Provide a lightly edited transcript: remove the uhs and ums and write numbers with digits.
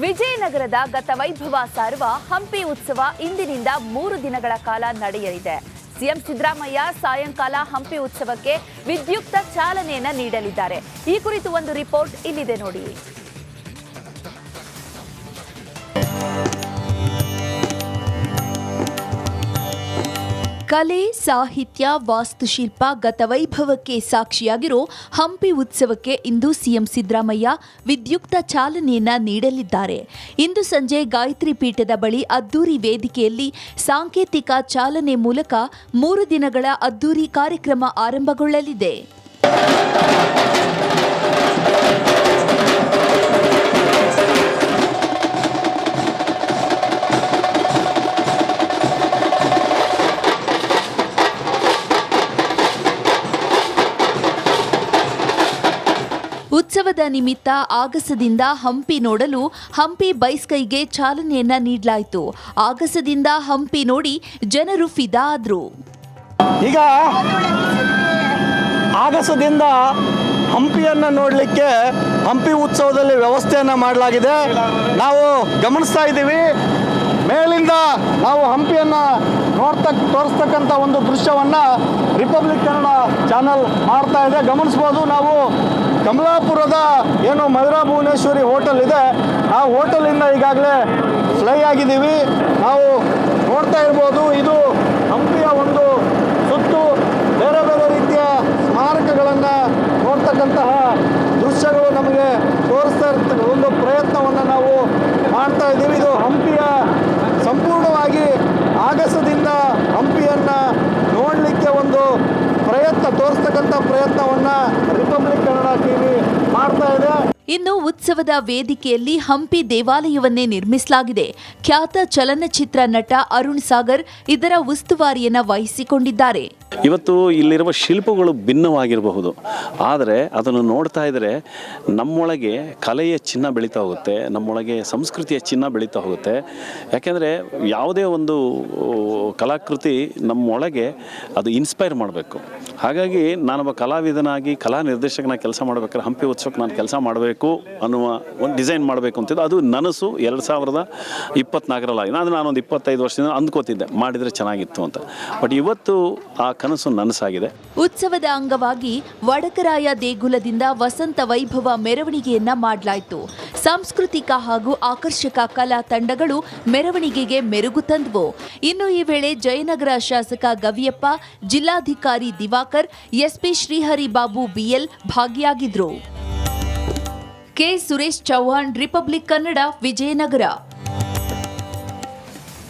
ವಿಜಯನಗರದ ಗತವೈಭವ ಸಾರುವ ಹಂಪಿ ಉತ್ಸವ ಇಂದಿನಿಂದ 3 ದಿನಗಳ ಕಾಲ ನಡೆಯಲಿದೆ. ಸಿಎಂ ಸಿದ್ದರಾಮಯ್ಯ ಸಾಯಂಕಾಲ ಹಂಪಿ ಉತ್ಸವಕ್ಕೆ ವಿದ್ಯುಕ್ತ ಚಾಲನೆಯನ್ನ ನೀಡಲಿದ್ದಾರೆ. ಈ ಕುರಿತು ಒಂದು ರಿಪೋರ್ಟ್ ಇಲ್ಲಿದೆ ನೋಡಿ. ಕಲೆ, ಸಾಹಿತ್ಯ, ವಾಸ್ತುಶಿಲ್ಪ ಗತವೈಭವಕ್ಕೆ ಸಾಕ್ಷಿಯಾಗಿರೋ ಹಂಪಿ ಉತ್ಸವಕ್ಕೆ ಇಂದು ಸಿಎಂ ಸಿದ್ದರಾಮಯ್ಯ ವಿದ್ಯುಕ್ತ ಚಾಲನೆಯನ್ನ ನೀಡಲಿದ್ದಾರೆ. ಇಂದು ಸಂಜೆ ಗಾಯತ್ರಿ ಪೀಠದ ಬಳಿ ಅದ್ದೂರಿ ವೇದಿಕೆಯಲ್ಲಿ ಸಾಂಕೇತಿಕ ಚಾಲನೆ ಮೂಲಕ 3 ದಿನಗಳ ಅದ್ದೂರಿ ಕಾರ್ಯಕ್ರಮ ಆರಂಭಗೊಳ್ಳಲಿದೆ. ಉತ್ಸವದ ನಿಮಿತ್ತ ಆಗಸದಿಂದ ಹಂಪಿ ನೋಡಲು ಹಂಪಿ ಬೈಸ್ಕೈಗೆ ಚಾಲನೆಯನ್ನ ನೀಡಲಾಯಿತು. ಆಗಸದಿಂದ ಹಂಪಿ ನೋಡಿ ಜನರು ಫಿದಾ ಆದ್ರು. ಈಗ ಆಗಸದಿಂದ ಹಂಪಿಯನ್ನು ನೋಡಲಿಕ್ಕೆ ಹಂಪಿ ಉತ್ಸವದಲ್ಲಿ ವ್ಯವಸ್ಥೆಯನ್ನು ಮಾಡಲಾಗಿದೆ. ನಾವು ಗಮನಿಸ್ತಾ ಇದ್ದೀವಿ, ಮೇಲಿಂದ ನಾವು ಹಂಪಿಯನ್ನು ತೋರಿಸ್ತಕ್ಕಂಥ ಒಂದು ದೃಶ್ಯವನ್ನು ರಿಪಬ್ಲಿಕ್ ಕನ್ನಡ ಚಾನಲ್ ಮಾಡ್ತಾ ಇದೆ. ಗಮನಿಸ್ಬೋದು, ನಾವು ಕಮಲಾಪುರದ ಏನು ಮಧುರಾ ಭುವನೇಶ್ವರಿ ಹೋಟೆಲ್ ಇದೆ, ಆ ಹೋಟೆಲಿಂದ ಈಗಾಗಲೇ ಫ್ಲೈ ಆಗಿದ್ದೀವಿ. ನಾವು ನೋಡ್ತಾ ಇರ್ಬೋದು, ಇದು ಹಂಪಿಯ ಒಂದು ಸುತ್ತು ಬೇರೆ ಬೇರೆ ರೀತಿಯ ಸ್ಮಾರಕಗಳನ್ನು ನೋಡ್ತಕ್ಕಂತಹ ದೃಶ್ಯಗಳು ನಮಗೆ ತೋರಿಸ್ತಾ ಇರ್ತಕ್ಕ ಒಂದು ಪ್ರಯತ್ನವನ್ನು ನಾವು ಮಾಡ್ತಾ ಇದ್ದೀವಿ. ಇದು ಹಂಪಿಯ ಸಂಪೂರ್ಣವಾಗಿ ಆಗಸದಿಂದ ಹಂಪಿಯನ್ನು ನೋಡಲಿಕ್ಕೆ ಒಂದು ತೋರಿಸ್ತಕ್ಕಂಥ ಪ್ರಯತ್ನವನ್ನು ರಿಪಬ್ಲಿಕ್ ಕನ್ನಡ ಟಿವಿ ಮಾಡ್ತಾ ಇದೆ. ಇನ್ನು ಉತ್ಸವದ ವೇದಿಕೆಯಲ್ಲಿ ಹಂಪಿ ದೇವಾಲಯವನ್ನೇ ನಿರ್ಮಿಸಲಾಗಿದೆ. ಖ್ಯಾತ ಚಲನಚಿತ್ರ ನಟ ಅರುಣ್ ಸಾಗರ್ ಇದರ ಉಸ್ತುವಾರಿಯನ್ನು ವಹಿಸಿಕೊಂಡಿದ್ದಾರೆ. ಇವತ್ತು ಇಲ್ಲಿರುವ ಶಿಲ್ಪಗಳು ಭಿನ್ನವಾಗಿರಬಹುದು, ಆದರೆ ಅದನ್ನು ನೋಡ್ತಾ ಇದ್ದರೆ ನಮ್ಮೊಳಗೆ ಕಲೆಯ ಚಿನ್ನ ಬೆಳೀತಾ ಹೋಗುತ್ತೆ, ನಮ್ಮೊಳಗೆ ಸಂಸ್ಕೃತಿಯ ಚಿನ್ನ ಬೆಳೀತಾ ಹೋಗುತ್ತೆ. ಯಾಕೆಂದರೆ ಯಾವುದೇ ಒಂದು ಕಲಾಕೃತಿ ನಮ್ಮೊಳಗೆ ಅದು ಇನ್ಸ್ಪೈರ್ ಮಾಡಬೇಕು. ಹಾಗಾಗಿ ನಾನೊಬ್ಬ ಕಲಾವಿದನಾಗಿ ಕಲಾ ನಿರ್ದೇಶಕನಾಗಿ ಕೆಲಸ ಮಾಡಬೇಕಾದ್ರೆ ಹಂಪಿ ಉತ್ಸವಕ್ಕೆ ನಾನು ಕೆಲಸ ಮಾಡಬೇಕು ಅನ್ನುವ ಒಂದು ಡಿಸೈನ್ ಮಾಡಬೇಕು ಅಂತಿದ್ದು ಅದು ನನಸು 2024ರಲ್ಲಿ. ನಾನೊಂದು 25 ವರ್ಷದಿಂದ ಅಂದ್ಕೋತಿದ್ದೆ ಮಾಡಿದರೆ ಚೆನ್ನಾಗಿತ್ತು ಅಂತ. ಬಟ್ ಇವತ್ತು ಆ ಕನಸು ನನಸಾಗಿದೆ. ಉತ್ಸವದ ಅಂಗವಾಗಿ ವಡಕರಾಯ ದೇಗುಲದಿಂದ ವಸಂತ ವೈಭವ ಮೆರವಣಿಗೆಯನ್ನ ಮಾಡಲಾಯಿತು. ಸಾಂಸ್ಕೃತಿಕ ಹಾಗೂ ಆಕರ್ಷಕ ಕಲಾ ತಂಡಗಳು ಮೆರವಣಿಗೆಗೆ ಮೆರುಗು ತಂದವು. ಇನ್ನು ಈ ವೇಳೆ ಜಯನಗರ ಶಾಸಕ ಗವಿಯಪ್ಪ, ಜಿಲ್ಲಾಧಿಕಾರಿ ದಿವಾಕರ್, ಎಸ್ಪಿ ಶ್ರೀಹರಿ ಬಾಬು ಬಿಎಲ್ ಭಾಗಿಯಾಗಿದ್ರು. K Suresh Chauhan, Republic Kannada, Vijayanagara.